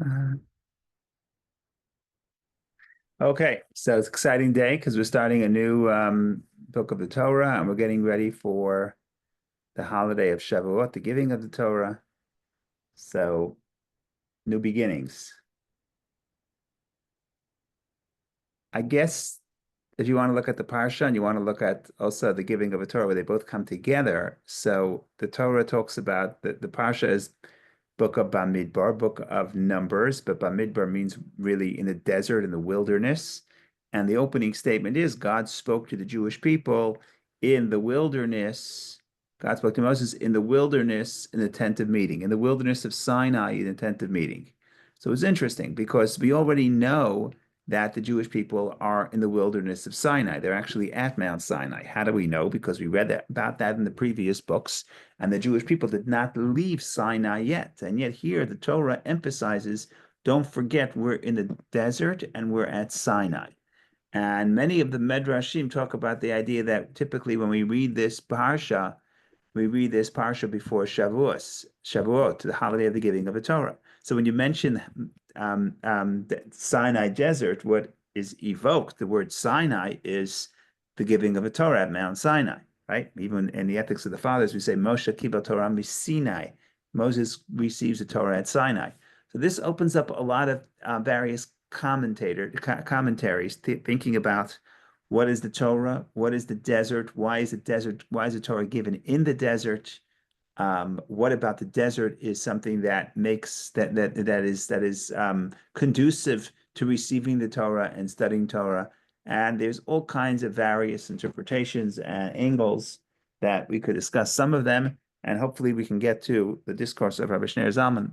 Uh, Okay, so it's an exciting day because we're starting a new book of the Torah and we're getting ready for the holiday of Shavuot, the giving of the Torah. So, new beginnings. I guess if you want to look at the Parsha and you want to look at also the giving of a Torah, where they both come together. So, the Torah talks about the Parsha is book of Bamidbar, book of Numbers, but Bamidbar means really in the desert, in the wilderness. And the opening statement is God spoke to the Jewish people in the wilderness. God spoke to Moses in the wilderness in the tent of meeting, in the wilderness of Sinai in the tent of meeting. So it's interesting because we already know that the Jewish people are in the wilderness of Sinai. They're actually at Mount Sinai. How do we know? Because we read about that in the previous books. And the Jewish people did not leave Sinai yet. And yet here the Torah emphasizes, don't forget we're in the desert and we're at Sinai. And many of the Medrashim talk about the idea that typically when we read this parsha, we read this parsha before Shavuot, the holiday of the giving of the Torah. So when you mention the Sinai desert, what is evoked, the word Sinai, is the giving of a Torah at Mount Sinai, right? Even in the Ethics of the Fathers, we say Moshe Kibbutz Torah Sinai. Moses receives the Torah at Sinai. So this opens up a lot of various commentaries thinking about what is the Torah, what is the desert, why is the desert, why is the Torah given in the desert? What about the desert is something that makes that is conducive to receiving the Torah and studying Torah. And there's all kinds of various interpretations and angles that we could discuss some of them, and hopefully we can get to the discourse of Rabbi Shneur Zalman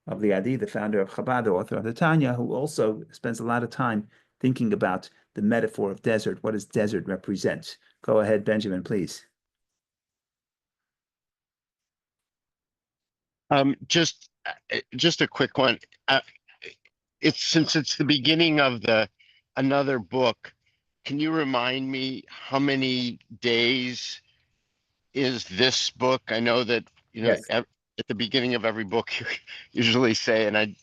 of the Adi, the founder of Chabad, the author of the Tanya, who also spends a lot of time thinking about the metaphor of desert. What does desert represent? Go ahead, Benjamin, please. Just a quick one. It's since it's the beginning of the another book. Can you remind me how many days is this book? I know that Yes. at the beginning of every book you usually say, and I'm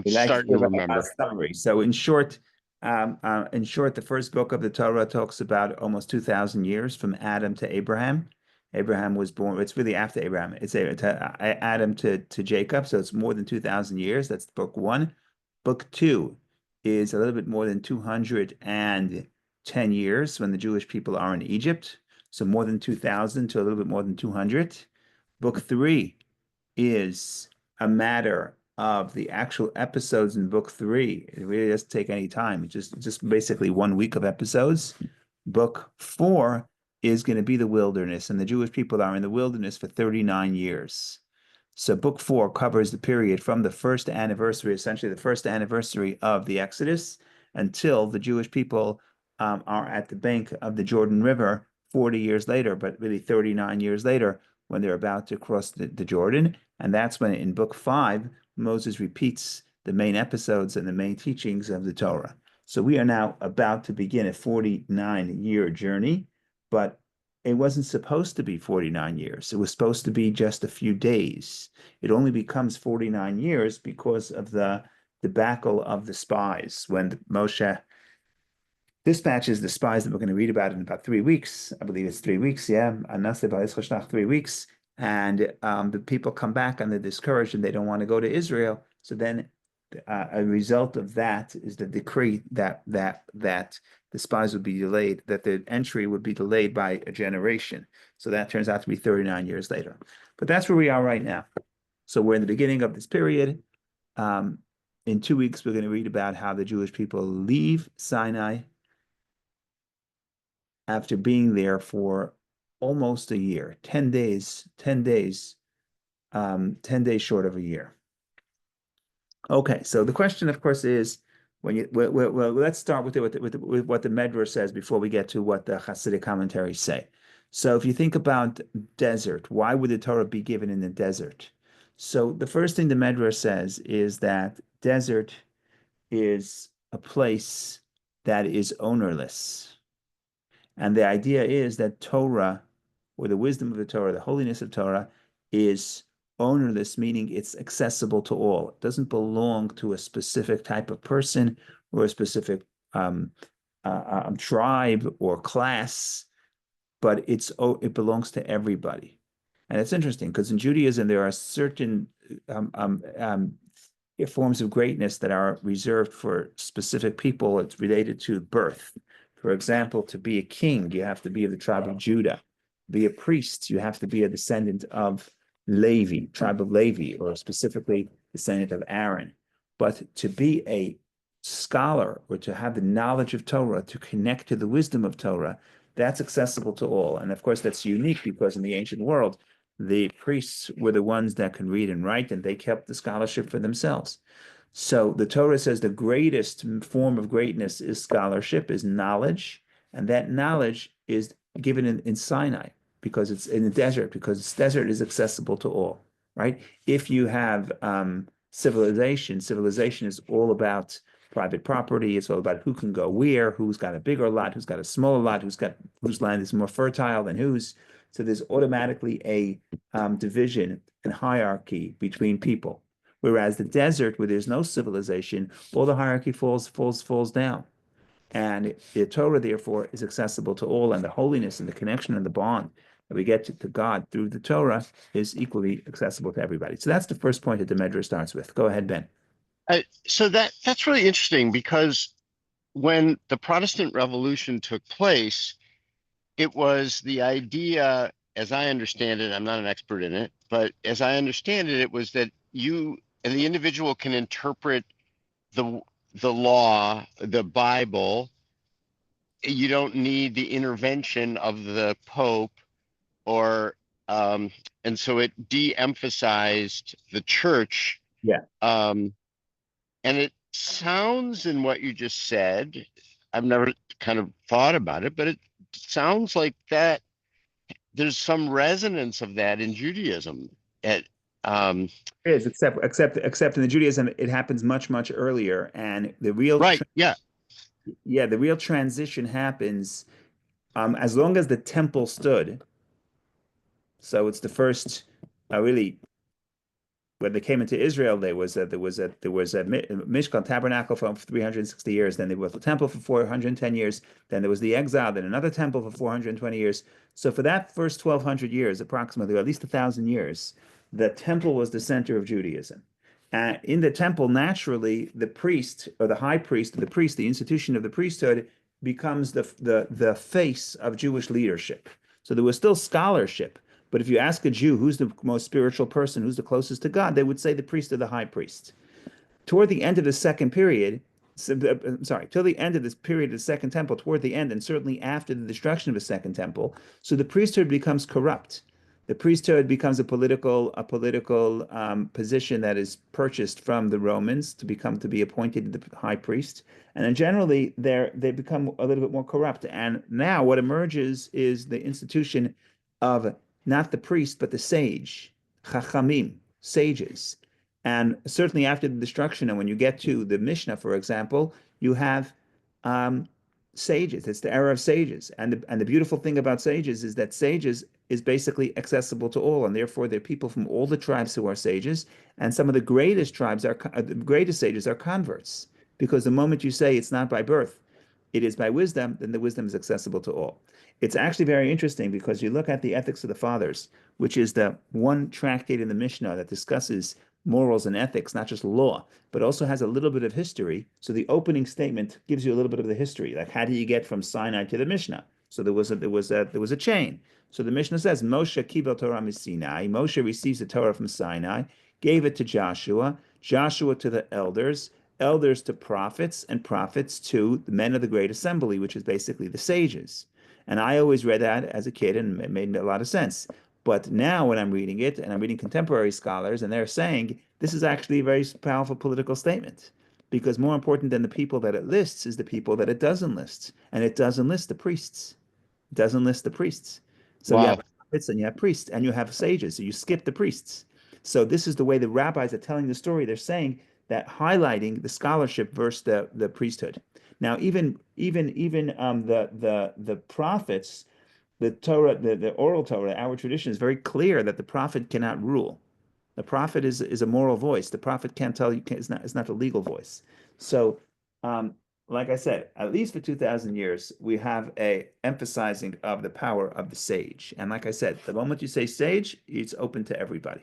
We like to starting to give a remember. summary. So, in short, the first book of the Torah talks about almost 2,000 years from Adam to Abraham. Abraham was born. It's really after Abraham. Adam to Jacob. So it's more than 2,000 years. That's book one. Book two is a little bit more than 210 years when the Jewish people are in Egypt. So more than 2,000 to a little bit more than 200. Book three is a matter of the actual episodes in book three. It really doesn't take any time. It's just basically 1 week of episodes. Book four is going to be the wilderness, and the Jewish people are in the wilderness for 39 years. So book four covers the period from the first anniversary, essentially the first anniversary of the Exodus, until the Jewish people are at the bank of the Jordan River 40 years later, but really 39 years later, when they're about to cross the Jordan. And that's when in book five, Moses repeats the main episodes and the main teachings of the Torah. So we are now about to begin a 49-year journey, but it wasn't supposed to be 49 years. It was supposed to be just a few days. It only becomes 49 years because of the debacle of the spies when Moshe dispatches the spies that we're going to read about in about 3 weeks. I believe it's 3 weeks, yeah. 3 weeks. And the people come back and they're discouraged and they don't want to go to Israel. So then a result of that is the decree that the spies would be delayed, that the entry would be delayed by a generation. So that turns out to be 39 years later. But that's where we are right now. So we're in the beginning of this period. Um, in 2 weeks, we're going to read about how the Jewish people leave Sinai after being there for almost a year, 10 days, 10 days, 10 days short of a year. Okay, so the question, of course, is when you well let's start with with what the Medrash says before we get to what the Hasidic commentaries say. So if you think about desert, why would the Torah be given in the desert? So the first thing the Medrash says is that desert is a place that is ownerless. And the idea is that Torah, or the wisdom of the Torah, the holiness of Torah, is ownerless, meaning it's accessible to all. It doesn't belong to a specific type of person or a specific um, tribe or class, but it belongs to everybody. And it's interesting because in Judaism there are certain um, um, um, forms of greatness that are reserved for specific people. It's related to birth. For example, to be a king, you have to be of the tribe of Judah. Be a priest, you have to be a descendant of Levi, tribe of Levi, or specifically descendant of Aaron. But to be a scholar or to have the knowledge of Torah, to connect to the wisdom of Torah, that's accessible to all. And of course, that's unique because in the ancient world, the priests were the ones that could read and write, and they kept the scholarship for themselves. So the Torah says the greatest form of greatness is scholarship, is knowledge, and that knowledge is given in Sinai because it's in the desert, because this desert is accessible to all, right? If you have civilization is all about private property. It's all about who can go where, who's got a bigger lot, who's got a smaller lot, whose land is more fertile than whose. So there's automatically a division and hierarchy between people. Whereas the desert, where there's no civilization, all the hierarchy falls down. And the Torah, therefore, is accessible to all, and the holiness and the connection and the bond that we get to God through the Torah is equally accessible to everybody. So that's the first point that the Medrash starts with. Go ahead, Ben. So that's really interesting because when the Protestant Revolution took place, it was the idea, as I understand it, I'm not an expert in it, but as I understand it, it was that you and the individual can interpret the the law, the Bible. You don't need the intervention of the Pope or and so it de-emphasized the church. Yeah. Um, and it sounds in what you just said, I've never kind of thought about it, but it sounds like that there's some resonance of that in Judaism. At um, It is, except in the Judaism, it happens much earlier, and right, yeah, the real transition happens as long as the temple stood. So it's the first really when they came into Israel, there was a Mishkan tabernacle for 360 years. Then there was the temple for 410 years. Then there was the exile. Then another temple for 420 years. So for that first 1,200 years, approximately, or at least 1,000 years, the temple was the center of Judaism. And in the temple, naturally, the priest or the high priest, or the priest, the institution of the priesthood becomes the face of Jewish leadership. So there was still scholarship, but if you ask a Jew who's the most spiritual person, who's the closest to God, they would say the priest or the high priest. Toward the end of the second period, sorry, till the end of this period of the second temple, toward the end, and certainly after the destruction of the second temple, so the priesthood becomes corrupt. The priesthood becomes a political position that is purchased from the Romans to be appointed the high priest, and then generally they become a little bit more corrupt. And now what emerges is the institution of not the priest but the sage, chachamim, sages. And certainly after the destruction, and when you get to the Mishnah, for example, you have um, sages. It's the era of sages. And the beautiful thing about sages is that sages is basically accessible to all, and therefore there are people from all the tribes who are sages, and some of the greatest the greatest sages are converts, because the moment you say it's not by birth, it is by wisdom, then the wisdom is accessible to all. It's actually very interesting because you look at the Ethics of the Fathers, which is the one tractate in the Mishnah that discusses morals and ethics, not just law, but also has a little bit of history. So the opening statement gives you a little bit of the history, like how do you get from Sinai to the Mishnah? So there was a chain. So the Mishnah says Moshe kibel Torah Sinai. Moshe receives the Torah from Sinai, gave it to Joshua, Joshua to the elders, elders to prophets, and prophets to the men of the great assembly, which is basically the sages. And I always read that as a kid, and it made a lot of sense. But now, when I'm reading it, and I'm reading contemporary scholars, and they're saying this is actually a very powerful political statement, because more important than the people that it lists is the people that it doesn't list, and it doesn't list the priests. It doesn't list the priests. So you have wow, prophets and you have priests and you have sages. So you skip the priests. So this is the way the rabbis are telling the story. They're saying that highlighting the scholarship versus the priesthood. Now, even the prophets, the Torah, the oral Torah, our tradition is very clear that the prophet cannot rule. The prophet is a moral voice. The prophet can't tell you, it's not the legal voice. So, like I said, at least for 2,000 years, we have a emphasizing of the power of the sage. And like I said, the moment you say sage, it's open to everybody.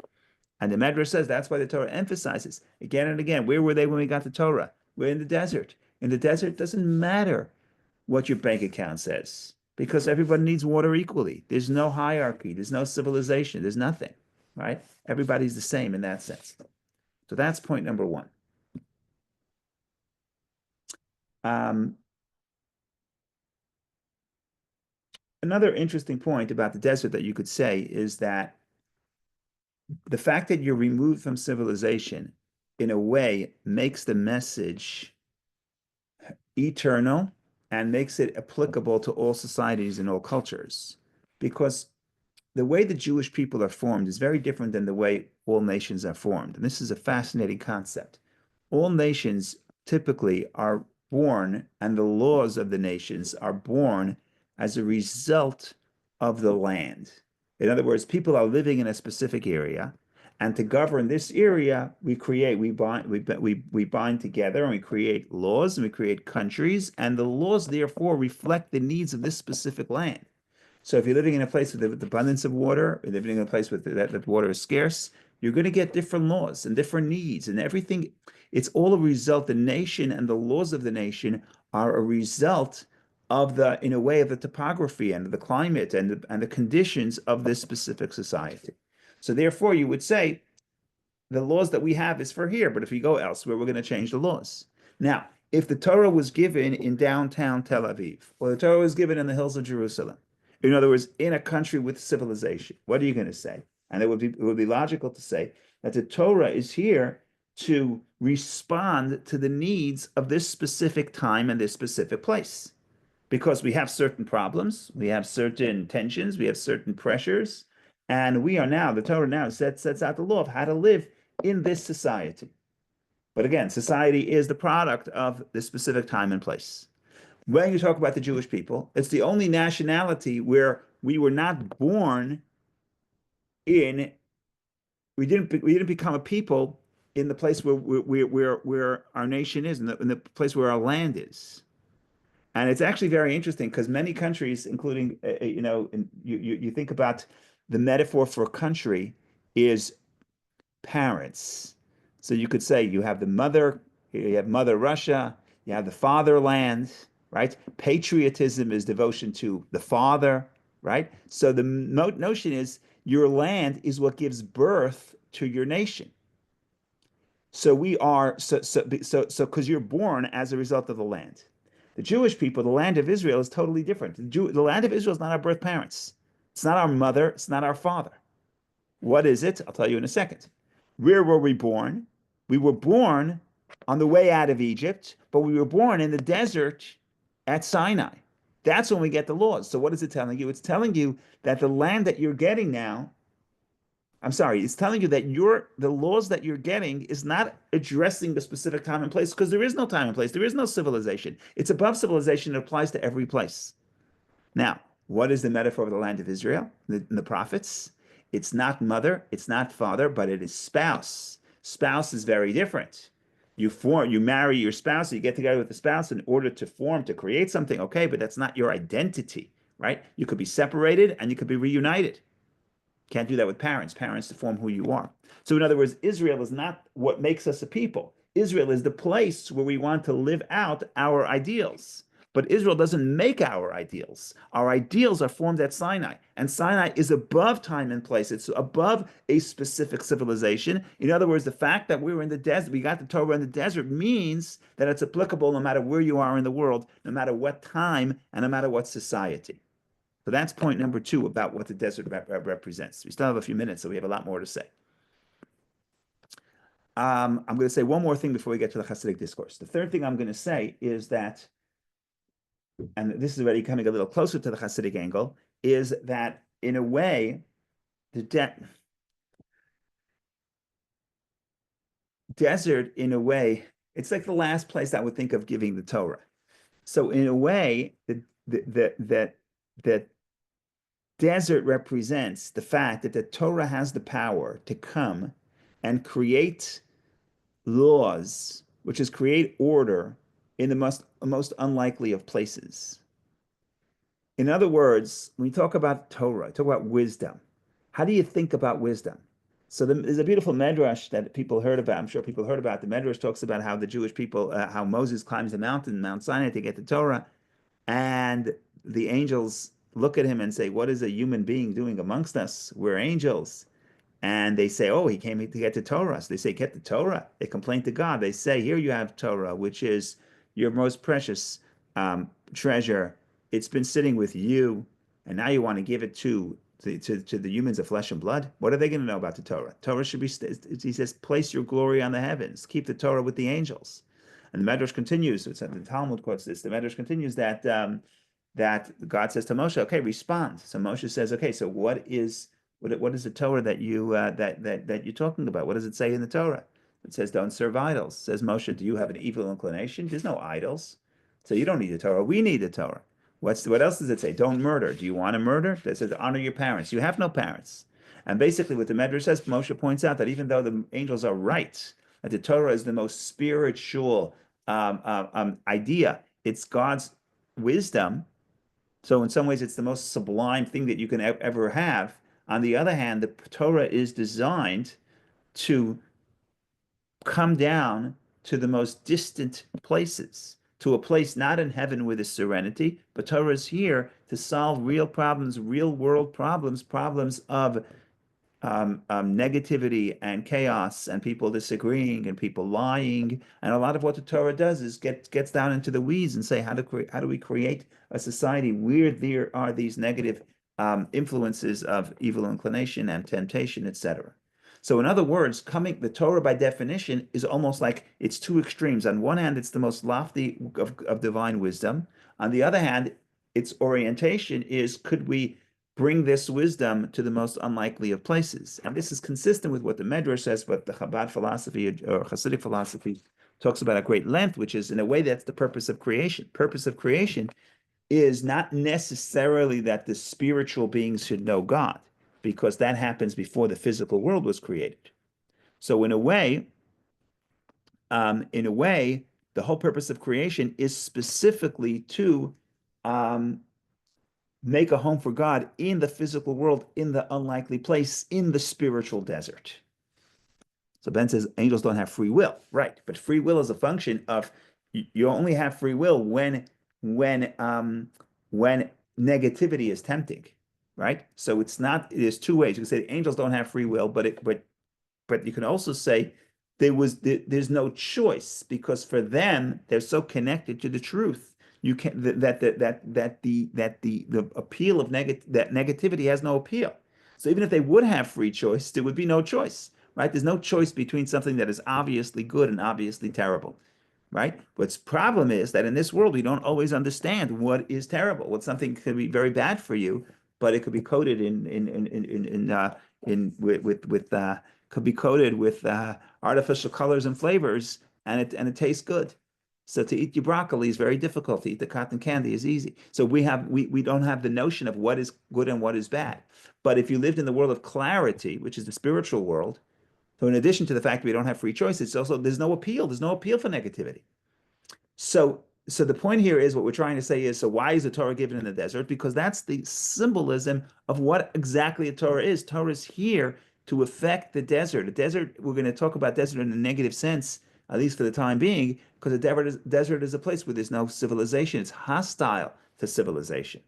And the Medrash says that's why the Torah emphasizes again and again. Where were they when we got the Torah? We're in the desert. In the desert, it doesn't matter what your bank account says because everybody needs water equally. There's no hierarchy. There's no civilization. There's nothing, right? Everybody's the same in that sense. So that's point number one. Um, Another interesting point about the desert that you could say is that the fact that you're removed from civilization in a way makes the message eternal and makes it applicable to all societies and all cultures. Because the way the Jewish people are formed is very different than the way all nations are formed. And this is a fascinating concept. All nations typically are born, and the laws of the nations are born as a result of the land. In other words, people are living in a specific area, and to govern this area, we bind together, and we create laws, and we create countries, and the laws therefore reflect the needs of this specific land. So if you're living in a place with abundance of water, or living in a place with that water is scarce, you're going to get different laws and different needs and everything. It's all a result. The nation and the laws of the nation are a result of in a way, of the topography and the climate and the conditions of this specific society. So therefore, you would say the laws that we have is for here, but if we go elsewhere, we're going to change the laws. Now, if the Torah was given in downtown Tel Aviv, or the Torah was given in the hills of Jerusalem, in other words, in a country with civilization, what are you going to say? And it would be logical to say that the Torah is here to respond to the needs of this specific time and this specific place. Because we have certain problems, we have certain tensions, we have certain pressures, and we are now, the Torah now sets out the law of how to live in this society. But again, society is the product of this specific time and place. When you talk about the Jewish people, it's the only nationality where we were not born in, we didn't become a people in the place where our nation is, in the place where our land is. And it's actually very interesting because many countries, including, you think about the metaphor for a country is parents. So you could say you have the mother, you have Mother Russia, you have the fatherland, right? Patriotism is devotion to the father, right? So the notion is your land is what gives birth to your nation. So we are because you're born as a result of the land. The Jewish people, the land of Israel is totally different. The land of Israel is not our birth parents. It's not our mother. It's not our father. What is it? I'll tell you in a second. Where were we born? We were born on the way out of Egypt, but we were born in the desert at Sinai. That's when we get the laws. So what is it telling you? It's telling you that the land that you're getting now, I'm sorry, it's telling you that the laws that you're getting is not addressing the specific time and place because there is no time and place. There is no civilization. It's above civilization. It applies to every place. Now, what is the metaphor of the land of Israel? The prophets? It's not mother, it's not father, but it is spouse. Spouse is very different. You marry your spouse, you get together with the spouse in order to create something, okay, but that's not your identity, right? You could be separated and you could be reunited. Can't do that with parents. Parents form who you are. So, in other words, Israel is not what makes us a people. Israel is the place where we want to live out our ideals. But Israel doesn't make our ideals. Our ideals are formed at Sinai. And Sinai is above time and place. It's above a specific civilization. In other words, the fact that we were in the desert, we got the Torah in the desert means that it's applicable no matter where you are in the world, no matter what time, and no matter what society. So that's point number two about what the desert represents. We still have a few minutes, so we have a lot more to say. I'm going to say one more thing before we get to the Hasidic discourse. The third thing I'm going to say is that, and this is already coming a little closer to the Hasidic angle, is that in a way, the desert, in a way, it's like the last place I would think of giving the Torah. So in a way, the desert represents the fact that the Torah has the power to come and create laws, which is create order in the most unlikely of places. In other words, when we talk about Torah, talk about wisdom. How do you think about wisdom? So there's a beautiful medrash that people heard about. I'm sure people heard about. The medrash talks about how the Jewish people, how Moses climbs the mountain, Mount Sinai, to get the Torah, and the angels look at him and say, "What is a human being doing amongst us? We're angels." And they say, "Oh, he came to get the Torah." So they say, "Get the Torah." They complain to God. They say, "Here you have Torah, which is your most precious treasure. It's been sitting with you, and now you want to give it to the humans of flesh and blood. What are they going to know about the Torah? Torah should be." He says, "Place your glory on the heavens. Keep the Torah with the angels." And the Medrash continues. The Talmud quotes this. The Medrash continues that God says to Moshe, "Okay, respond." So Moshe says, "Okay, so what is the Torah that you're talking about? What does it say in the Torah?" It says, "Don't serve idols." Says Moshe, "Do you have an evil inclination? There's no idols. So you don't need the Torah. We need the Torah." What else does it say? "Don't murder." Do you want to murder? It says, "Honor your parents." You have no parents. And basically what the Medrash says, Moshe points out that even though the angels are right, that the Torah is the most spiritual idea, it's God's wisdom. So in some ways, it's the most sublime thing that you can ever have. On the other hand, the Torah is designed to come down to the most distant places, to a place not in heaven with a serenity, but Torah is here to solve real problems, real world problems, problems of negativity and chaos and people disagreeing and people lying. And a lot of what the Torah does is gets down into the weeds and say, how do we create a society where there are these negative influences of evil inclination and temptation, etc. So in other words, the Torah by definition is almost like it's two extremes. On one hand, it's the most lofty of divine wisdom. On the other hand, its orientation is, could we bring this wisdom to the most unlikely of places? And this is consistent with what the Medrash says, but the Chabad philosophy or Hasidic philosophy talks about at great length, which is, in a way, that's the purpose of creation. Purpose of creation is not necessarily that the spiritual beings should know God, because that happens before the physical world was created. So in a way, the whole purpose of creation is specifically to um, make a home for God in the physical world, in the unlikely place, in the spiritual desert. So Ben says angels don't have free will, right? But free will is a function of, you only have free will when negativity is tempting, right? So it's not. There's two ways. You can say angels don't have free will, but you can also say there's no choice, because for them they're so connected to the truth. You can the appeal of that negativity has no appeal. So even if they would have free choice, there would be no choice, right? There's no choice between something that is obviously good and obviously terrible, right? What's problem is that in this world we don't always understand what is terrible. What something could be very bad for you, but it could be coated in could be coated with artificial colors and flavors, and it tastes good. So to eat your broccoli is very difficult. To eat the cotton candy is easy. So we don't have the notion of what is good and what is bad. But if you lived in the world of clarity, which is the spiritual world, so in addition to the fact we don't have free choice, it's also there's no appeal. There's no appeal for negativity. So the point here is, what we're trying to say is, so why is the Torah given in the desert? Because that's the symbolism of what exactly a Torah is. Torah is here to affect the desert. The desert, we're going to talk about desert in a negative sense, at least for the time being, because the desert is a place where there's no civilization. It's hostile to civilization.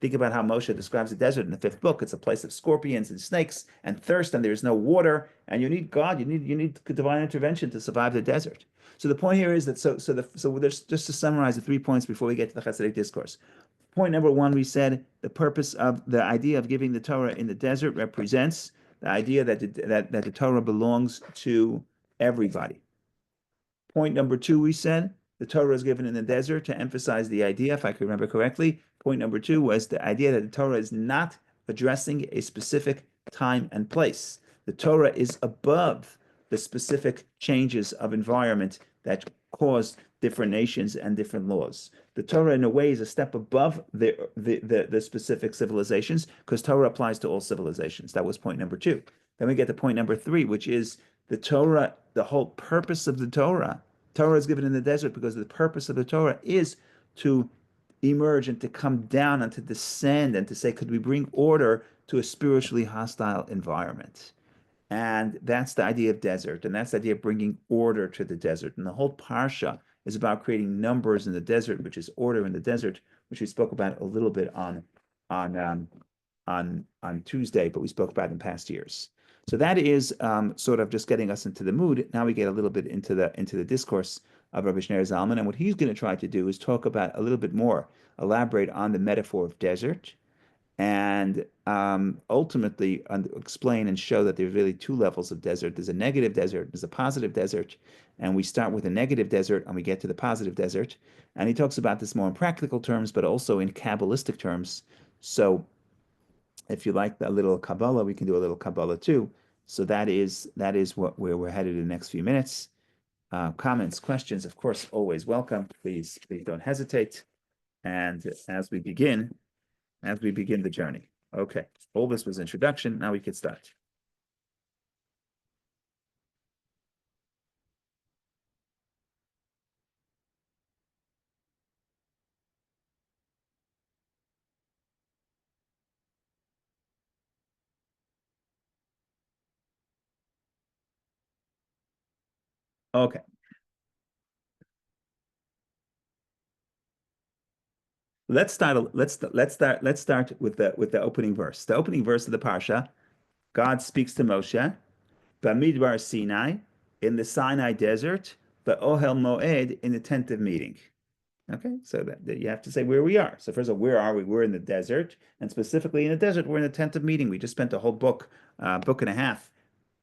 Think about how Moshe describes the desert in the fifth book. It's a place of scorpions and snakes and thirst, and there's no water, and you need God. You need divine intervention to survive the desert. So the point here is that there's, just to summarize the 3 points before we get to the Hasidic discourse. Point number one, we said the purpose of the idea of giving the Torah in the desert represents the idea that the Torah belongs to everybody. Point number two, we said the Torah is given in the desert to emphasize the idea, if I can remember correctly. Point number two was the idea that the Torah is not addressing a specific time and place. The Torah is above the specific changes of environment that cause different nations and different laws. The Torah, in a way, is a step above the specific civilizations, because Torah applies to all civilizations. That was point number two. Then we get to point number three, which is The Torah, the whole purpose of the Torah is given in the desert because the purpose of the Torah is to emerge and to come down and to descend and to say, could we bring order to a spiritually hostile environment? And that's the idea of desert, and that's the idea of bringing order to the desert. And the whole parsha is about creating numbers in the desert, which is order in the desert, which we spoke about a little bit on on Tuesday, but we spoke about in past years. So that is sort of just getting us into the mood. Now we get a little bit into the discourse of Rabbi Shneur Zalman, and what he's going to try to do is talk about a little bit more, elaborate on the metaphor of desert, and ultimately explain and show that there's really two levels of desert. There's a negative desert, there's a positive desert, and we start with a negative desert and we get to the positive desert. And he talks about this more in practical terms, but also in Kabbalistic terms. So if you like a little Kabbalah, we can do a little Kabbalah too. So that is where we're headed in the next few minutes. Comments, questions, of course, always welcome. Please don't hesitate. And as we begin the journey. Okay, all this was introduction. Now we can start. Okay, let's start with the opening verse. The opening verse of the parsha. God speaks to Moshe, Bamidbar Sinai, in the Sinai desert, but Ohel Moed in the tent of meeting. Okay, so that you have to say where we are. So first of all, where are we? We're in the desert, and specifically in the desert, we're in the tent of meeting. We just spent a whole book and a half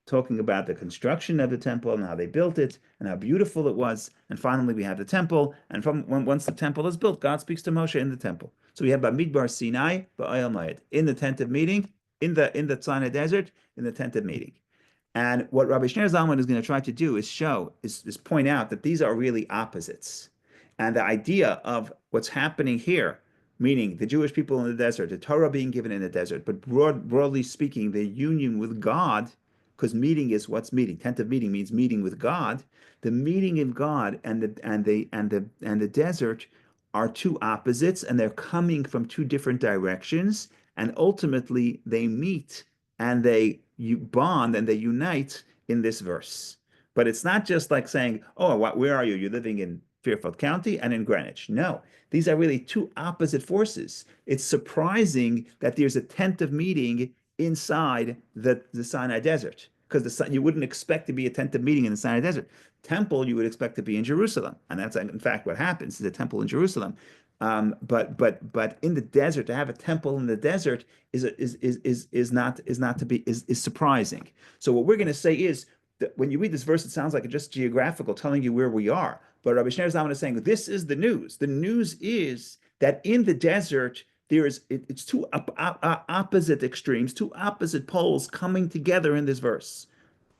talking about the construction of the temple and how they built it and how beautiful it was. And finally, we have the temple. And once the temple is built, God speaks to Moshe in the temple. So we have Bamidbar Sinai, Ba'ayel Moed, in the tent of meeting, in the Sinai desert, in the tent of meeting. And what Rabbi Shneur Zalman is going to try to do is point out that these are really opposites. And the idea of what's happening here, meaning the Jewish people in the desert, the Torah being given in the desert, but broadly speaking, the union with God, because meeting is what's meeting. Tent of meeting means meeting with God. The meeting of God and the desert are two opposites, and they're coming from two different directions, and ultimately they meet and they bond and they unite in this verse. But it's not just like saying, oh, where are you? You're living in Fairfield County and in Greenwich. No, these are really two opposite forces. It's surprising that there's a tent of meeting inside the Sinai desert, because you wouldn't expect to be a tent of meeting in the Sinai desert. Temple you would expect to be in Jerusalem, and that's in fact what happens. Is a temple in Jerusalem. But in the desert, to have a temple in the desert is surprising. So what we're going to say is that when you read this verse, it sounds like it's just geographical, telling you where we are. But Rabbi Shneur Zalman is saying this is the news. The news is that in the desert it's two opposite extremes, two opposite poles coming together in this verse.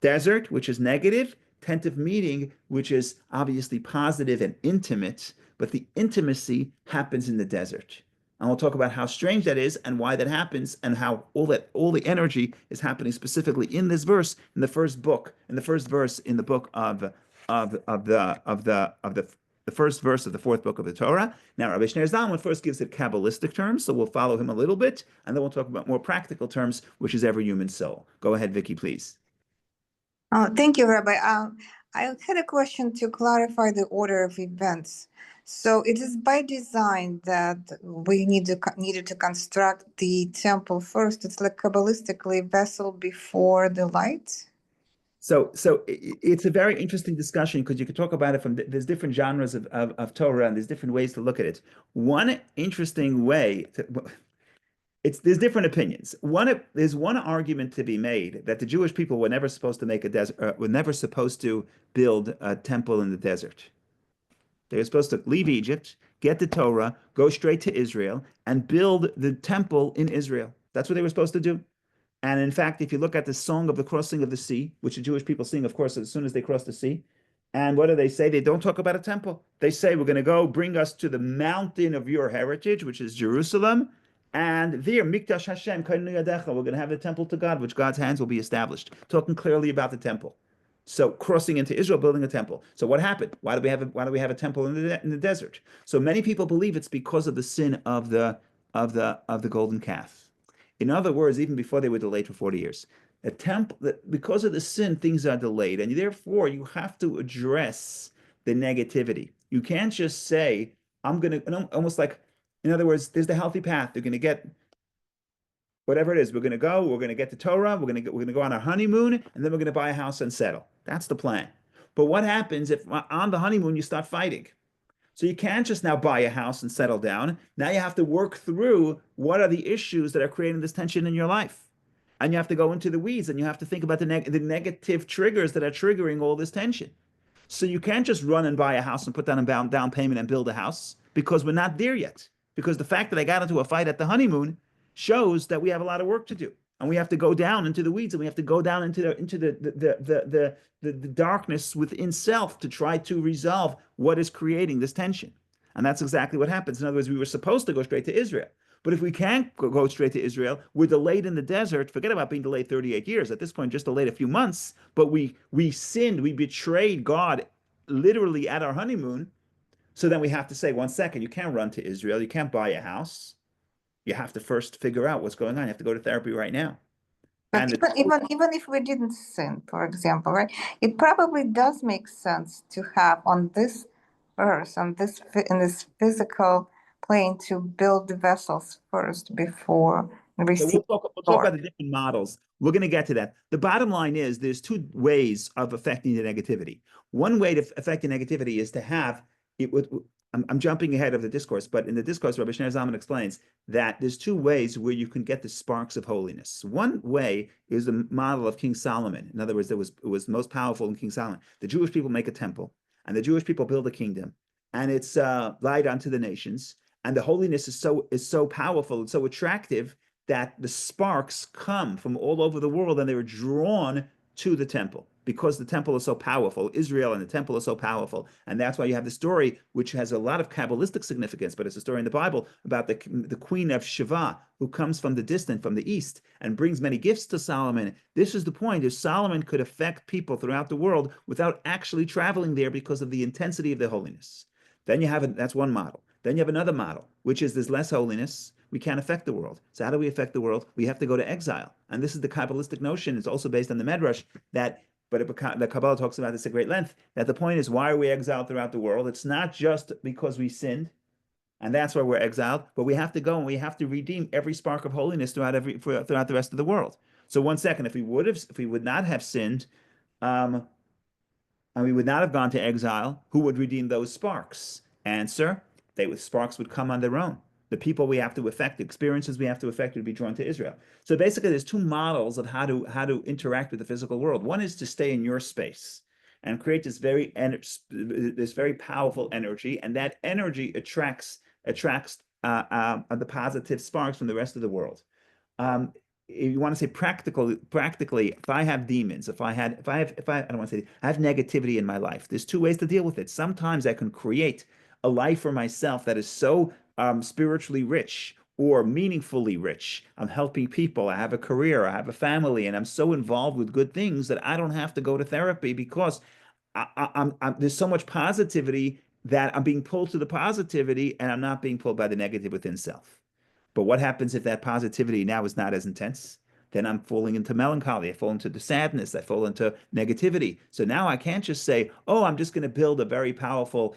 Desert, which is negative, tent of meeting, which is obviously positive and intimate, but the intimacy happens in the desert. And we'll talk about how strange that is and why that happens, and how all the energy is happening specifically in this verse, in the first book, in the first verse in the book of the first verse of the fourth book of the Torah. Now, Rabbi Shneur Zalman first gives it Kabbalistic terms, so we'll follow him a little bit, and then we'll talk about more practical terms, which is every human soul. Go ahead, Vicky, please. Oh, thank you, Rabbi. I had a question to clarify the order of events. So it is by design that we needed to construct the temple first. It's like Kabbalistically vessel before the light. So it's a very interesting discussion, because you could talk about it from there's different genres of Torah, and there's different ways to look at it. One interesting way there's different opinions. There's one argument to be made that the Jewish people were never supposed to make a desert, were never supposed to build a temple in the desert. They were supposed to leave Egypt, get the Torah, go straight to Israel, and build the temple in Israel. That's what they were supposed to do. And in fact, if you look at the song of the crossing of the sea, which the Jewish people sing, of course, as soon as they cross the sea, and what do they say? They don't talk about a temple. They say, we're going to go bring us to the mountain of your heritage, which is Jerusalem. And there, Mikdash Hashem, we're going to have the temple to God, which God's hands will be established. Talking clearly about the temple. So crossing into Israel, building a temple. So what happened? Why do we have a temple in the desert? So many people believe it's because of the sin of the golden calf. In other words, even before they were delayed for 40 years, a temple because of the sin, things are delayed, and therefore you have to address the negativity. You can't just say, I'm gonna almost like, in other words, there's the healthy path. They're gonna get whatever it is. We're going to get the Torah, we're going to go on our honeymoon, and then we're going to buy a house and settle. That's the plan. But what happens if on the honeymoon you start fighting? So you can't just now buy a house and settle down. Now you have to work through what are the issues that are creating this tension in your life. And you have to go into the weeds and you have to think about the negative triggers that are triggering all this tension. So you can't just run and buy a house and put down a down payment and build a house because we're not there yet. Because the fact that I got into a fight at the honeymoon shows that we have a lot of work to do. And we have to go down into the weeds and we have to go down into the darkness within self to try to resolve what is creating this tension. And that's exactly what happens. In other words, we were supposed to go straight to Israel. But if we can't go straight to Israel, we're delayed in the desert. Forget about being delayed 38 years. At this point, just delayed a few months. But we sinned, we betrayed God literally at our honeymoon. So then we have to say, 1 second, you can't run to Israel. You can't buy a house. You have to first figure out what's going on. You have to go to therapy right now. But even if we didn't sin, for example, right? It probably does make sense to have on this earth, in this physical plane, to build the vessels first before So receive. we'll talk about the different models. We're going to get to that. The bottom line is there's two ways of affecting the negativity. One way to affect the negativity is to have it with. I'm jumping ahead of the discourse, but in the discourse, Rabbi Shneur Zalman explains that there's two ways where you can get the sparks of holiness. One way is the model of King Solomon. In other words, it was most powerful in King Solomon. The Jewish people make a temple, and the Jewish people build a kingdom, and it's light unto the nations. And the holiness is so powerful and so attractive that the sparks come from all over the world and they were drawn to the temple because the temple is so powerful. Israel and the temple is so powerful. And that's why you have the story, which has a lot of Kabbalistic significance, but it's a story in the Bible about the queen of Sheba, who comes from the east, and brings many gifts to Solomon. This is the point, is Solomon could affect people throughout the world without actually traveling there because of the intensity of the holiness. Then you have that's one model. Then you have another model, which is there's less holiness. We can't affect the world. So how do we affect the world? We have to go to exile. And this is the Kabbalistic notion. It's also based on the Medrash that, but the Kabbalah talks about this at great length, that the point is, why are we exiled throughout the world? It's not just because we sinned, and that's why we're exiled, but we have to go and we have to redeem every spark of holiness throughout the rest of the world. So 1 second, if we would not have sinned, and we would not have gone to exile, who would redeem those sparks? Answer, sparks would come on their own. The people we have to affect, the experiences we have to affect would be drawn to Israel. So basically, there's two models of how to interact with the physical world. One is to stay in your space and create this very powerful energy, and that energy attracts the positive sparks from the rest of the world. If you want to say practically, if I have demons, I don't want to say, I have negativity in my life, there's two ways to deal with it. Sometimes I can create a life for myself that is so spiritually rich or meaningfully rich. I'm helping people. I have a career. I have a family, and I'm so involved with good things that I don't have to go to therapy because there's so much positivity that I'm being pulled to the positivity, and I'm not being pulled by the negative within self. But what happens if that positivity now is not as intense? Then I'm falling into melancholy. I fall into the sadness. I fall into negativity. So now I can't just say, oh, I'm just going to build a very powerful,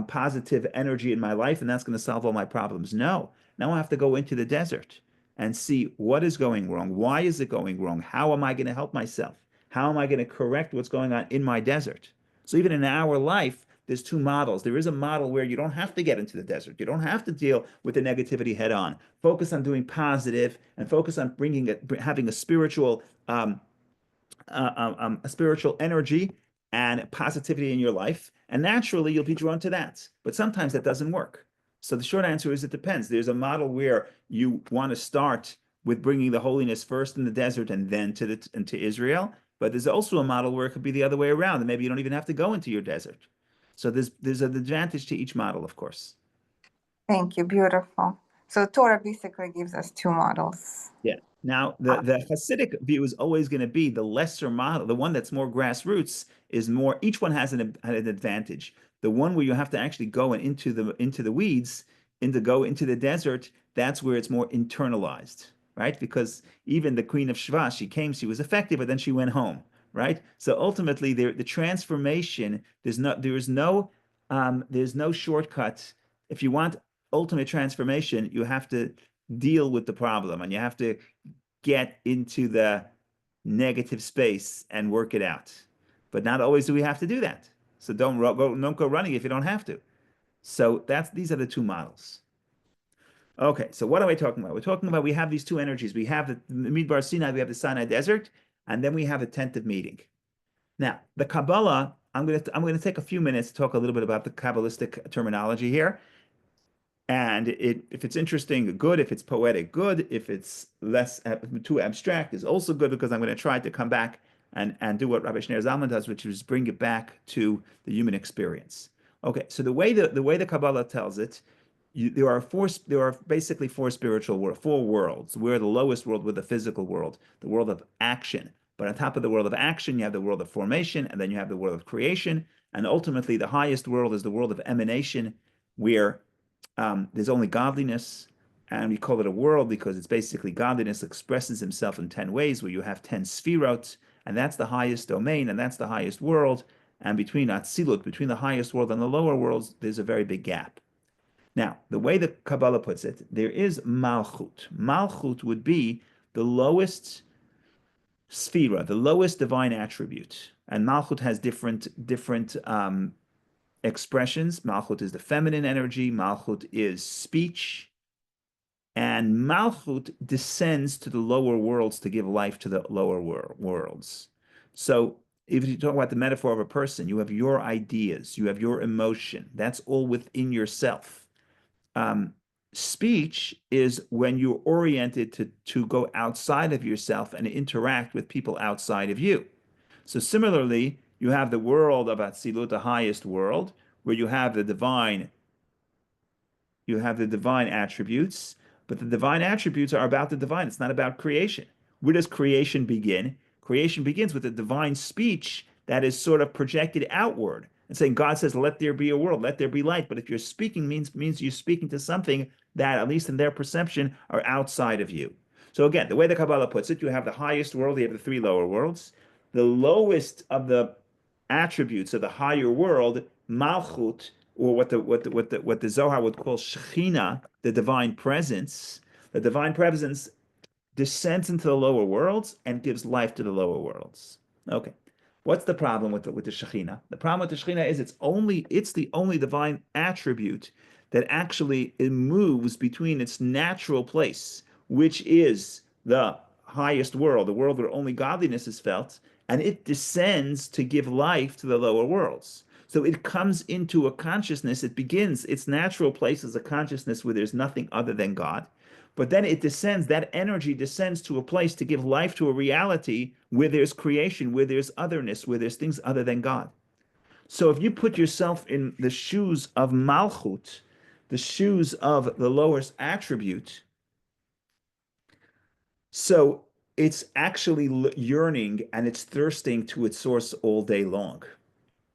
positive energy in my life, and that's going to solve all my problems. No. Now I have to go into the desert and see what is going wrong. Why is it going wrong? How am I going to help myself? How am I going to correct what's going on in my desert? So even in our life, there's two models. There is a model where you don't have to get into the desert. You don't have to deal with the negativity head on. Focus on doing positive and focus on having a spiritual energy and positivity in your life. And naturally, you'll be drawn to that. But sometimes that doesn't work. So the short answer is it depends. There's a model where you want to start with bringing the holiness first in the desert and then to Israel. But there's also a model where it could be the other way around, and maybe you don't even have to go into your desert. So there's an advantage to each model, of course. Thank you. Beautiful. So Torah basically gives us two models. Yeah. Now, the Hasidic view is always going to be the lesser model, the one that's more grassroots is more, each one has an advantage. The one where you have to actually go into the weeds, go into the desert, that's where it's more internalized, right? Because even the Queen of Shva, she came, she was effective, but then she went home, right? So ultimately, the transformation, there's no shortcut. If you want ultimate transformation, you have to deal with the problem and you have to get into the negative space and work it out. But not always do we have to do that. So don't go running if you don't have to. So these are the two models. Okay, so what are we talking about? We're talking about we have these two energies. We have the Midbar Sinai, we have the Sinai Desert, and then we have the tent of meeting. Now, the Kabbalah, I'm gonna take a few minutes to talk a little bit about the Kabbalistic terminology here. And if it's interesting, good. If it's poetic, good. If it's less too abstract, is also good because I'm going to try to come back and do what Rabbi Shneur Zalman does, which is bring it back to the human experience. Okay, so the way the Kabbalah tells it, there are basically four worlds. We're the lowest world, we're the physical world, the world of action. But on top of the world of action, you have the world of formation, and then you have the world of creation, and ultimately the highest world is the world of emanation, where there's only godliness, and we call it a world because it's basically godliness expresses himself in 10 ways, where you have 10 sphirot, and that's the highest domain, and that's the highest world. And between Atzilut, between the highest world and the lower worlds, there's a very big gap. Now, the way the Kabbalah puts it, there is Malchut. Malchut would be the lowest sphira, the lowest divine attribute. And Malchut has different expressions. Malchut is the feminine energy. Malchut is speech. And Malchut descends to the lower worlds to give life to the lower worlds. So if you talk about the metaphor of a person, you have your ideas, you have your emotion. That's all within yourself. Speech is when you're oriented to go outside of yourself and interact with people outside of you. So similarly, you have the world of Atzilut, the highest world, where you have the divine attributes, but the divine attributes are about the divine. It's not about creation. Where does creation begin? Creation begins with a divine speech that is sort of projected outward and saying, God says, let there be a world, let there be light. But if you're speaking means you're speaking to something that, at least in their perception, are outside of you. So again, the way the Kabbalah puts it, you have the highest world, you have the three lower worlds. The lowest of the attributes of the higher world, Malchut, or what the Zohar would call Shechina, the divine presence. The divine presence descends into the lower worlds and gives life to the lower worlds. Okay. What's the problem with the Shekhinah? The problem with the Shekhinah is it's the only divine attribute that actually it moves between its natural place, which is the highest world, the world where only godliness is felt, and it descends to give life to the lower worlds. So it comes into a consciousness, it begins, its natural place is a consciousness where there's nothing other than God. But then it descends, that energy descends to a place to give life to a reality where there's creation, where there's otherness, where there's things other than God. So if you put yourself in the shoes of Malchut, the shoes of the lowest attribute, so it's actually yearning and it's thirsting to its source all day long.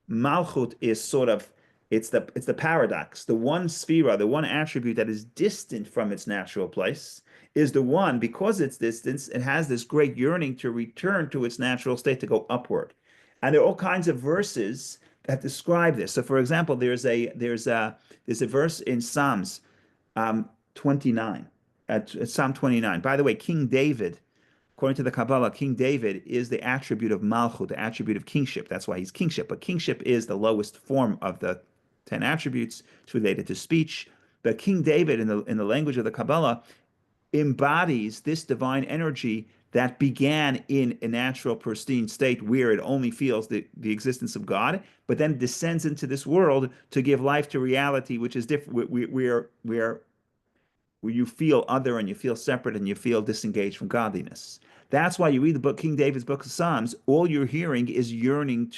Malchut is sort of it's the paradox. The one sphera, the one attribute that is distant from its natural place, is the one, because it's distance, it has this great yearning to return to its natural state, to go upward. And there are all kinds of verses that describe this. So, for example, there's a verse in Psalms 29, at Psalm 29. By the way, King David, according to the Kabbalah, King David is the attribute of Malchut, the attribute of kingship. That's why he's kingship. But kingship is the lowest form of the 10 attributes. It's related to speech. But King David, in the language of the Kabbalah, embodies this divine energy that began in a natural, pristine state where it only feels the existence of God, but then descends into this world to give life to reality, which is different, where you feel other and you feel separate and you feel disengaged from godliness. That's why you read the book, King David's book of Psalms, all you're hearing is yearning.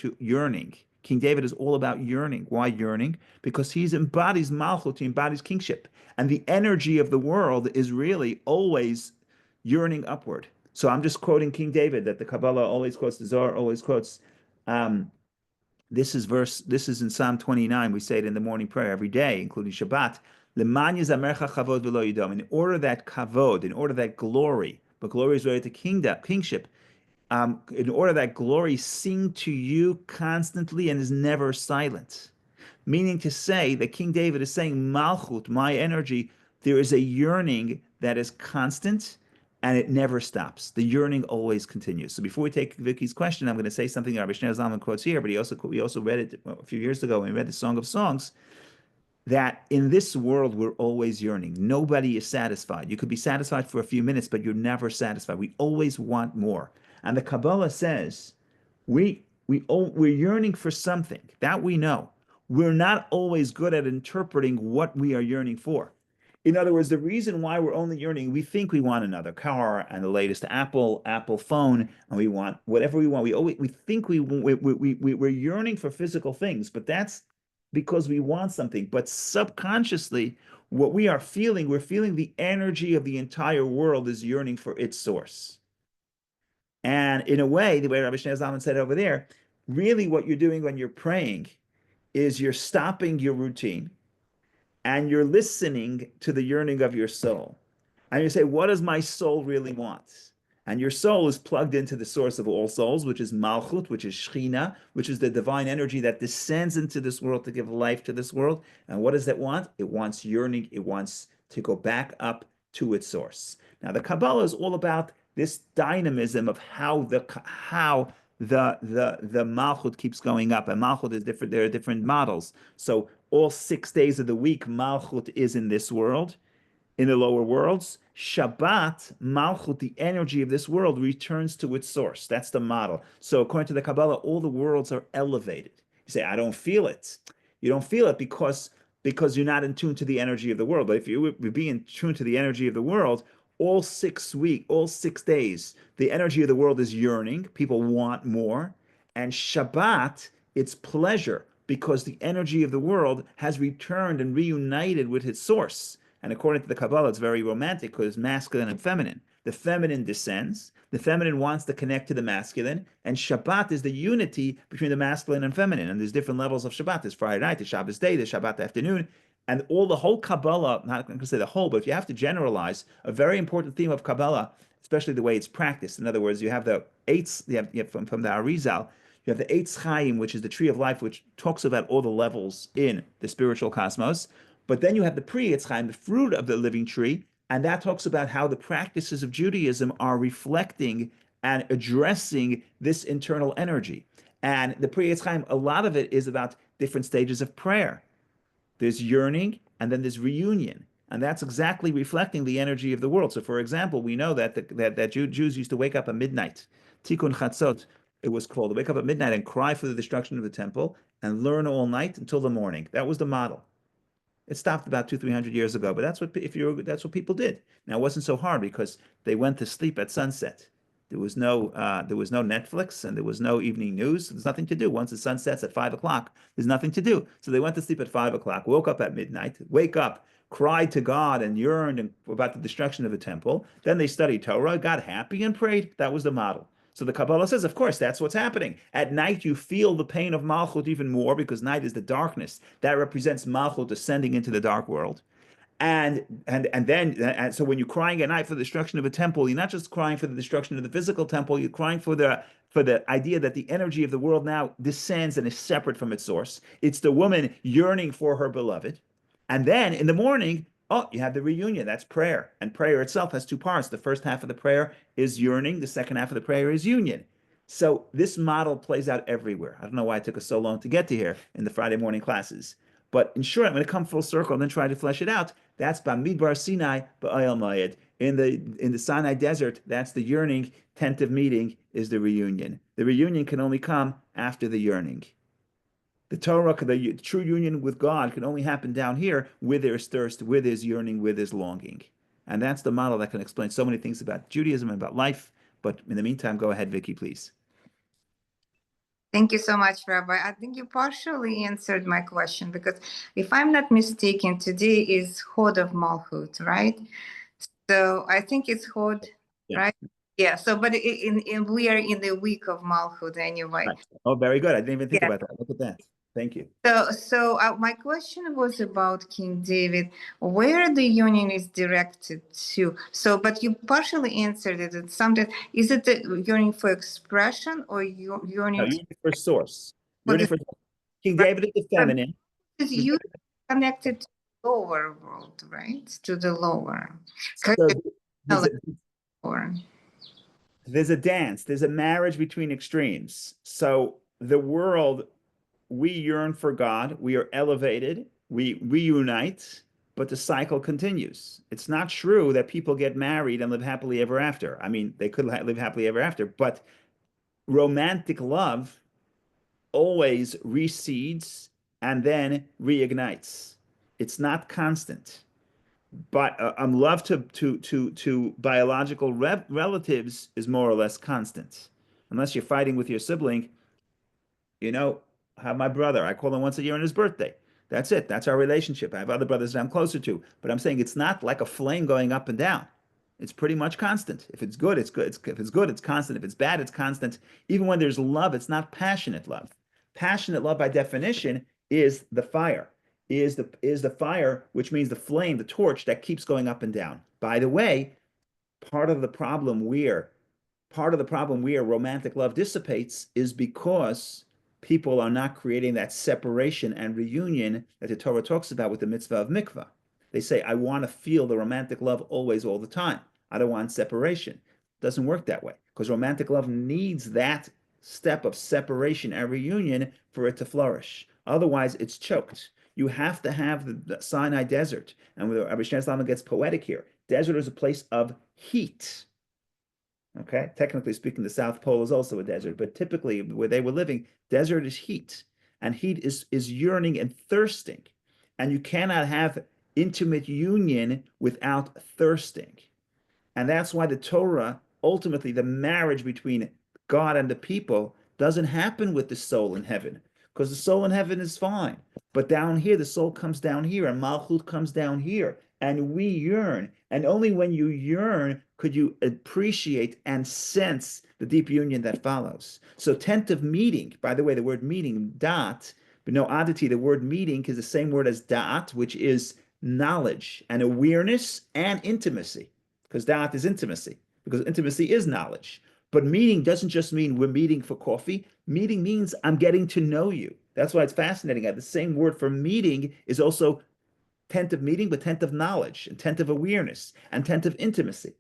King David is all about yearning. Why yearning? Because he embodies Malchut, he embodies kingship. And the energy of the world is really always yearning upward. So I'm just quoting King David that the Kabbalah always quotes, the Zohar always quotes. This is in Psalm 29. We say it in the morning prayer every day, including Shabbat. In order that kavod, in order that glory, but glory is related to kingship, in order that glory sing to you constantly and is never silent. Meaning to say that King David is saying, Malchut, my energy, there is a yearning that is constant and it never stops. The yearning always continues. So before we take Vicky's question, I'm going to say something Rabbi Shneur Zalman quotes here, but we also read it a few years ago when we read the Song of Songs, that in this world we're always yearning. Nobody is satisfied. You could be satisfied for a few minutes, but you're never satisfied. We always want more. And the Kabbalah says we're yearning for something that we know. We're not always good at interpreting what we are yearning for. In other words, the reason why we're only yearning, we think we want another car and the latest Apple phone, and we want whatever we want. We think we're yearning for physical things, but that's because we want something. But subconsciously, what we're feeling the energy of the entire world is yearning for its source. And in a way, the way Rabbi Shneur Zalman said over there, really what you're doing when you're praying is you're stopping your routine and you're listening to the yearning of your soul. And you say, what does my soul really want? And your soul is plugged into the source of all souls, which is Malchut, which is Shechina, which is the divine energy that descends into this world to give life to this world. And what does it want? It wants yearning. It wants to go back up to its source. Now, the Kabbalah is all about this dynamism of how the Malchut keeps going up. And Malchut is different. There are different models. So all 6 days of the week, Malchut is in this world. In the lower worlds, Shabbat, Malchut, the energy of this world, returns to its source. That's the model. So according to the Kabbalah, all the worlds are elevated. You say, I don't feel it. You don't feel it because you're not in tune to the energy of the world. But if you would be in tune to the energy of the world, all 6 days, the energy of the world is yearning. People want more. And Shabbat, it's pleasure because the energy of the world has returned and reunited with its source. And according to the Kabbalah, it's very romantic because it's masculine and feminine. The feminine descends. The feminine wants to connect to the masculine. And Shabbat is the unity between the masculine and feminine. And there's different levels of Shabbat. There's Friday night, there's Shabbos day, there's Shabbat afternoon. And the whole Kabbalah, not going to say the whole, but if you have to generalize, a very important theme of Kabbalah, especially the way it's practiced. In other words, you have the Eitz, you have from the Arizal, you have the Eitz Chaim, which is the tree of life, which talks about all the levels in the spiritual cosmos. But then you have the Pri Eitz Chaim, the fruit of the living tree, and that talks about how the practices of Judaism are reflecting and addressing this internal energy. And the Pri Eitz Chaim, a lot of it is about different stages of prayer. There's yearning, and then there's reunion. And that's exactly reflecting the energy of the world. So, for example, we know that Jews used to wake up at midnight. Tikkun Chatzot, it was called, to wake up at midnight and cry for the destruction of the temple and learn all night until the morning. That was the model. It stopped about 200-300 years ago, but that's what people did. Now, it wasn't so hard because they went to sleep at sunset. There was no Netflix and there was no evening news. There's nothing to do. Once the sun sets at 5 o'clock, there's nothing to do. So they went to sleep at 5 o'clock, woke up at midnight, wake up, cried to God and yearned about the destruction of the temple. Then they studied Torah, got happy and prayed. That was the model. So the Kabbalah says, of course, that's what's happening. At night, you feel the pain of Malchut even more because night is the darkness. That represents Malchut descending into the dark world. And so when you're crying at night for the destruction of a temple, you're not just crying for the destruction of the physical temple, you're crying for the idea that the energy of the world now descends and is separate from its source. It's the woman yearning for her beloved. And then in the morning, you have the reunion. That's prayer. And prayer itself has 2 parts. The first half of the prayer is yearning. The second half of the prayer is union. So this model plays out everywhere. I don't know why it took us so long to get to here in the Friday morning classes. But in short, I'm going to come full circle and then try to flesh it out. That's Bamidbar Sinai Ba'ayal Mayed. In the Sinai desert, that's the yearning. Tent of meeting is the reunion. The reunion can only come after the yearning. The Torah, the true union with God can only happen down here where there's thirst, where there's yearning, where there's longing. And that's the model that can explain so many things about Judaism and about life. But in the meantime, go ahead, Vicky, please. Thank you so much, Rabbi. I think you partially answered my question because if I'm not mistaken, today is Hod of Malchut, right? So I think it's Hod Yeah. right? Yeah. So, but we are in the week of Malchut anyway. Right. Oh, very good. I didn't even think Yeah. about that. Look at that. Thank you. So my question was about King David, where the union is directed to. So, but you partially answered it. It's sometimes, is it the yearning for expression or No, yearning yearning for source. for Yearning the for King David is the feminine. is you connected to the lower world, right? To the lower. So there's a, Lower. there's a dance. There's a marriage between extremes. So the world, we yearn for God. We are elevated. We reunite, but the cycle continues. It's not true that people get married and live happily ever after. I mean, they could live happily ever after, but romantic love always recedes and then reignites. It's not constant. But love to biological relatives is more or less constant, unless you're fighting with your sibling. You know, have my brother. I call him once a year on his birthday. That's it. That's our relationship. I have other brothers that I'm closer to, but I'm saying it's not like a flame going up and down. It's pretty much constant. If it's good, it's good. If it's good, it's constant. If it's bad, it's constant. Even when there's love, it's not passionate love. Passionate love, by definition, is the fire. Is the fire, which means the flame, the torch that keeps going up and down. By the way, part of the problem where romantic love dissipates is because people are not creating that separation and reunion that the Torah talks about with the mitzvah of mikvah. They say, I want to feel the romantic love always, all the time. I don't want separation. It doesn't work that way because romantic love needs that step of separation and reunion for it to flourish. Otherwise, it's choked. You have to have the Sinai desert. And Rabbi Shneur Zalman gets poetic here. Desert is a place of heat. Okay, technically speaking, the South Pole is also a desert, but typically where they were living, desert is heat, and heat is yearning and thirsting, and you cannot have intimate union without thirsting. And that's why the Torah, ultimately, the marriage between God and the people, doesn't happen with the soul in heaven, because the soul in heaven is fine. But down here, the soul comes down here, and Malchut comes down here, and we yearn. And only when you yearn could you appreciate and sense the deep union that follows. So, tent of meeting, by the way, the word meeting, dot, but no oddity, the word meeting is the same word as da'at, which is knowledge and awareness and intimacy, because da'at is intimacy, because intimacy is knowledge. But meeting doesn't just mean we're meeting for coffee. Meeting means I'm getting to know you. That's why it's fascinating. The same word for meeting is also tent of meeting, but tent of knowledge, and tent of awareness, and tent of intimacy.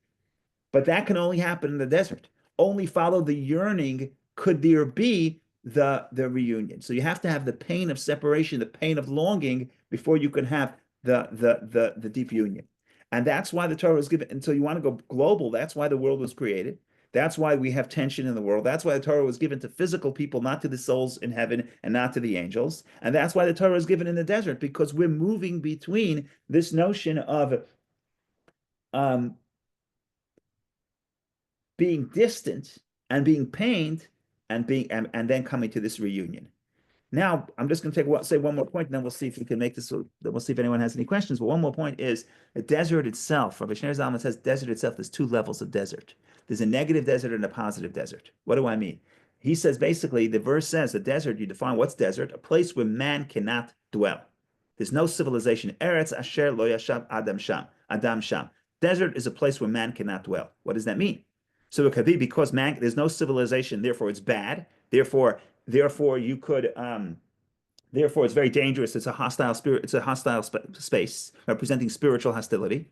But that can only happen in the desert. Only follow the yearning could there be the reunion. So you have to have the pain of separation, the pain of longing before you can have the deep union. And that's why the Torah is given. And so you want to go global. That's why the world was created. That's why we have tension in the world. That's why the Torah was given to physical people, not to the souls in heaven and not to the angels. And that's why the Torah is given in the desert, because we're moving between this notion of being distant and being pained and then coming to this reunion. Now, I'm just going to say one more point, and then we'll see if we can make this. We'll see if anyone has any questions. But one more point is the desert itself. Rabbi Shneur Zalman says desert itself. There's two levels of desert. There's a negative desert and a positive desert. What do I mean? He says basically the verse says the desert. You define what's desert: a place where man cannot dwell. There's no civilization. Eretz asher lo yashav adam sham. Adam sham. Desert is a place where man cannot dwell. What does that mean? So it could be because man, there's no civilization, therefore it's bad. Therefore you could therefore it's very dangerous. It's a hostile spirit, it's a hostile space representing spiritual hostility.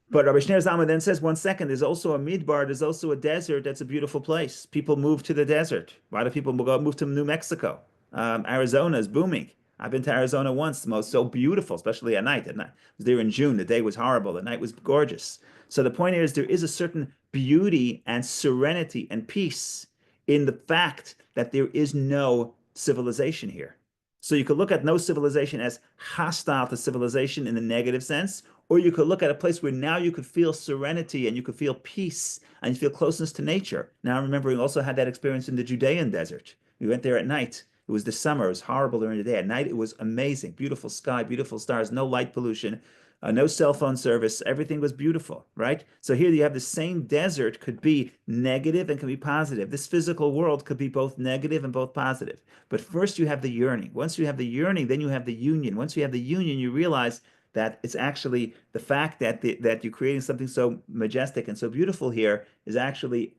But Rabbi Shneur Zalman then says, one second, there's also a midbar, there's also a desert. That's a beautiful place. People move to the desert. Why do people move to New Mexico? Arizona is booming. I've been to Arizona once. The most so beautiful, especially at night. I was there in June. The day was horrible. The night was gorgeous. So the point is, there is a certain beauty and serenity and peace in the fact that there is no civilization here. So you could look at no civilization as hostile to civilization in the negative sense, or you could look at a place where now you could feel serenity and you could feel peace and you feel closeness to nature. Now, remember, we also had that experience in the Judean desert. We went there at night. It was the summer. It was horrible during the day. At night, it was amazing. Beautiful sky, beautiful stars, no light pollution, no cell phone service. Everything was beautiful, right? So here you have the same desert could be negative and can be positive. This physical world could be both negative and both positive. But first you have the yearning. Once you have the yearning, then you have the union. Once you have the union, you realize that it's actually the fact that that you're creating something so majestic and so beautiful here is actually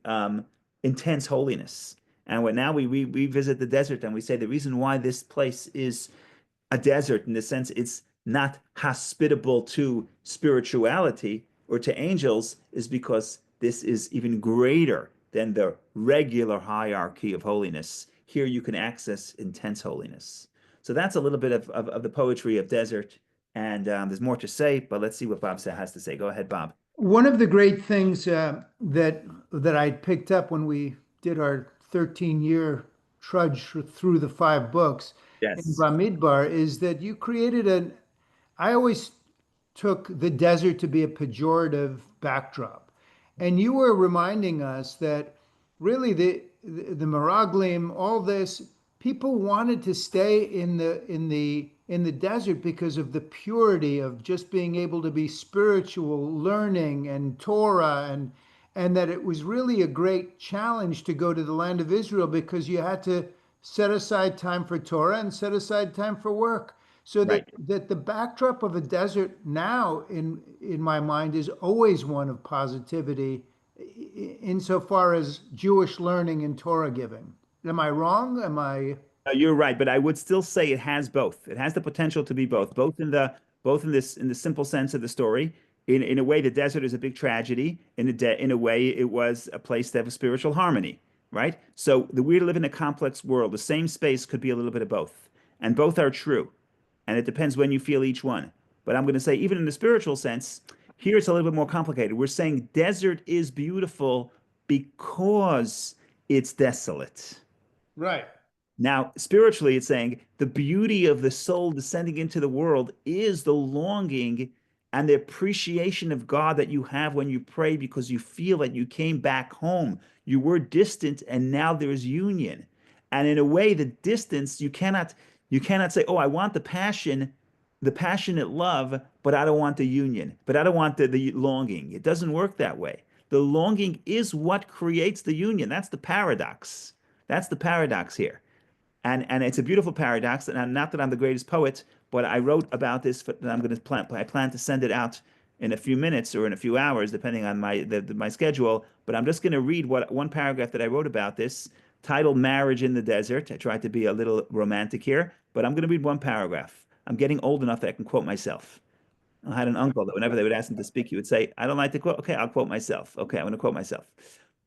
intense holiness. And what now we visit the desert and we say the reason why this place is a desert in the sense it's not hospitable to spirituality or to angels is because this is even greater than the regular hierarchy of holiness. Here you can access intense holiness. So that's a little bit of the poetry of desert. And there's more to say, but let's see what Bob has to say. Go ahead, Bob. One of the great things that I picked up when we did our 13-year trudge through the 5 books in Yes. Bamidbar is that you created an. I always took the desert to be a pejorative backdrop, and you were reminding us that really the Miraglim, all this, people wanted to stay in the desert because of the purity of just being able to be spiritual, learning and Torah, and that it was really a great challenge to go to the land of Israel because you had to set aside time for Torah and set aside time for work. So Right. that the backdrop of a desert now in my mind is always one of positivity insofar as Jewish learning and Torah giving. Am I wrong? Am I? You're right, but I would still say it has both. It has the potential to be both, both in this in the simple sense of the story. In a way, the desert is a big tragedy. In a way, it was a place to have a spiritual harmony, right? So we live in a complex world. The same space could be a little bit of both, and both are true. And it depends when you feel each one. But I'm going to say, even in the spiritual sense, here it's a little bit more complicated. We're saying desert is beautiful because it's desolate. Right. Now, spiritually, it's saying the beauty of the soul descending into the world is the longing and the appreciation of God that you have when you pray because you feel that you came back home. You were distant and now there's union. And in a way, the distance, you cannot say, oh, I want the passionate love, but I don't want the union, but I don't want the longing. It doesn't work that way. The longing is what creates the union. That's the paradox. That's the paradox here. And it's a beautiful paradox. And not that I'm the greatest poet, but I wrote about this. And I'm going to I plan to send it out in a few minutes or in a few hours, depending on my schedule. But I'm just going to read one paragraph that I wrote about this, titled "Marriage in the Desert." I tried to be a little romantic here, but I'm going to read one paragraph. I'm getting old enough that I can quote myself. I had an uncle that whenever they would ask him to speak, he would say, "I don't like to quote." Okay, I'll quote myself. Okay, I'm going to quote myself.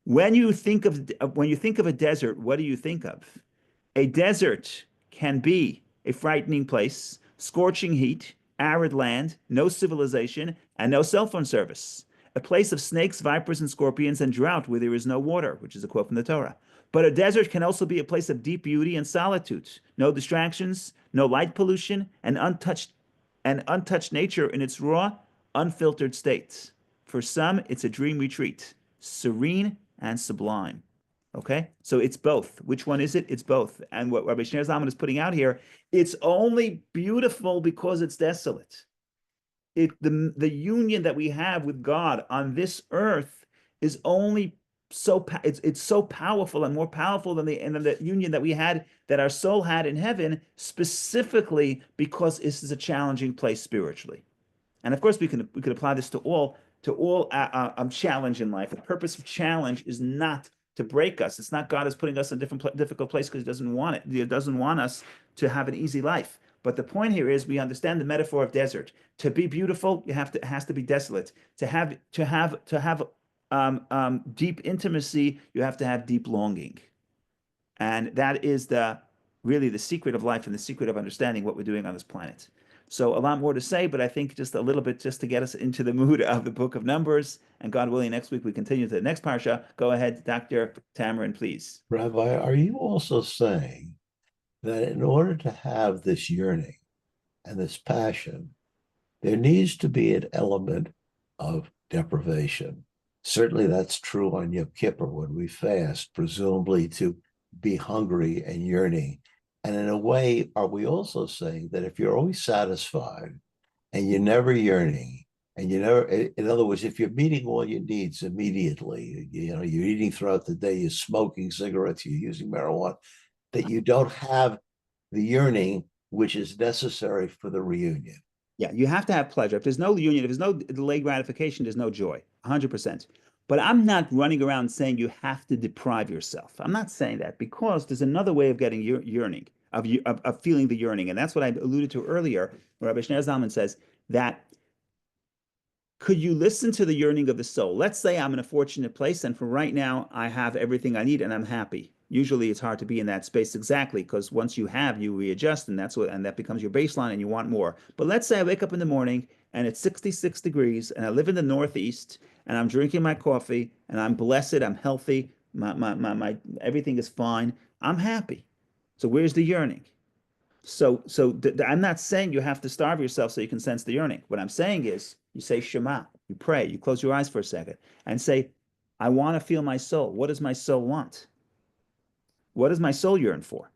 When you think of a desert, what do you think of? A desert can be a frightening place, scorching heat, arid land, no civilization, and no cell phone service. A place of snakes, vipers, and scorpions, and drought where there is no water, which is a quote from the Torah. But a desert can also be a place of deep beauty and solitude, no distractions, no light pollution, and untouched nature in its raw, unfiltered state. For some, it's a dream retreat, serene and sublime. Okay, so it's both. Which one is it? It's both. And what Rabbi Shneur Zalman is putting out here, it's only beautiful because it's desolate. The union that we have with God on this earth is only it's so powerful and more powerful than the union that we had that our soul had in heaven, specifically because this is a challenging place spiritually. And of course, we could apply this to all challenge in life. The purpose of challenge is not to break us. It's not God is putting us in a difficult place because He doesn't want it. He doesn't want us to have an easy life. But the point here is we understand the metaphor of desert. To be beautiful, it has to be desolate. To have deep intimacy, you have to have deep longing. And that is really the secret of life and the secret of understanding what we're doing on this planet. So a lot more to say, but I think just a little bit just to get us into the mood of the book of Numbers. And God willing, next week we continue to the next parsha. Go ahead, Dr. Tamarin, please. Rabbi, are you also saying that in order to have this yearning and this passion, there needs to be an element of deprivation? Certainly that's true on Yom Kippur when we fast, presumably to be hungry and yearning And in a way, are we also saying that if you're always satisfied and you're never yearning, and you never, in other words, if you're meeting all your needs immediately, you're eating throughout the day, you're smoking cigarettes, you're using marijuana, that you don't have the yearning which is necessary for the reunion. Yeah, you have to have pleasure. If there's no union, if there's no delayed gratification, there's no joy, 100%. But I'm not running around saying you have to deprive yourself. I'm not saying that because there's another way of getting yearning, of feeling the yearning. And that's what I alluded to earlier, where Rabbi Shneur Zalman says that could you listen to the yearning of the soul? Let's say I'm in a fortunate place, and for right now, I have everything I need and I'm happy. Usually it's hard to be in that space exactly because once you have, you readjust, and that becomes your baseline and you want more. But let's say I wake up in the morning and it's 66 degrees and I live in the Northeast and I'm drinking my coffee and I'm blessed, I'm healthy, my everything is fine. I'm happy. So where's the yearning? So I'm not saying you have to starve yourself so you can sense the yearning. What I'm saying is you say Shema, you pray, you close your eyes for a second and say, I want to feel my soul. What does my soul want? What does my soul yearn for?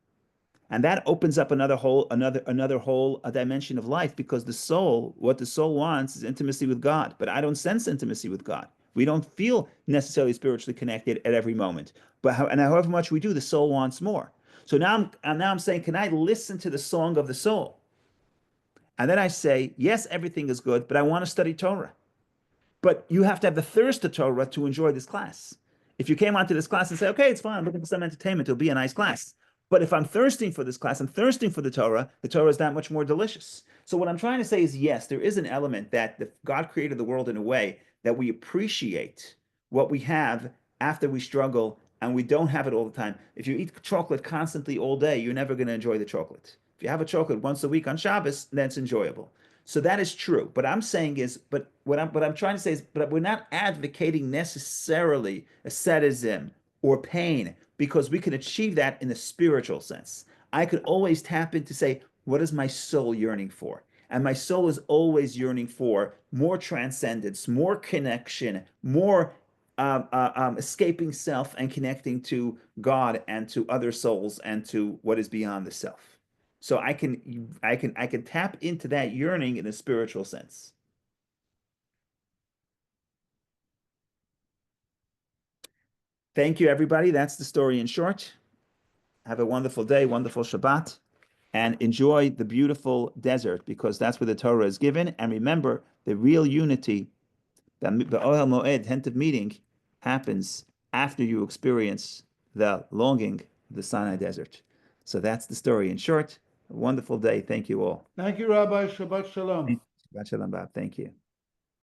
And that opens up another whole dimension of life because what the soul wants is intimacy with God. But I don't sense intimacy with God. We don't feel necessarily spiritually connected at every moment. But however much we do, the soul wants more. So now I'm saying, can I listen to the song of the soul? And then I say, yes, everything is good, but I want to study Torah. But you have to have the thirst of Torah to enjoy this class. If you came onto this class and say, okay, it's fine, I'm looking for some entertainment, it'll be a nice class. But if I'm thirsting for this class, I'm thirsting for the Torah is that much more delicious. So what I'm trying to say is, yes, there is an element that God created the world in a way that we appreciate what we have after we struggle, and we don't have it all the time. If you eat chocolate constantly all day, you're never going to enjoy the chocolate. If you have a chocolate once a week on Shabbos, then it's enjoyable. So that is true. But I'm saying is, but what I'm trying to say is, but we're not advocating necessarily asceticism or pain because we can achieve that in the spiritual sense. I could always tap into say, what is my soul yearning for? And my soul is always yearning for more transcendence, more connection, more escaping self and connecting to God and to other souls and to what is beyond the self. So I can tap into that yearning in a spiritual sense. Thank you, everybody. That's the story in short. Have a wonderful day, wonderful Shabbat, and enjoy the beautiful desert because that's where the Torah is given. And remember, the real unity, the Ohel Moed, tent of meeting, happens after you experience the longing of the Sinai desert. So that's the story in short. A wonderful day. Thank you all. Thank you, Rabbi. Shabbat Shalom. Shabbat Shalom, Bob. Thank you.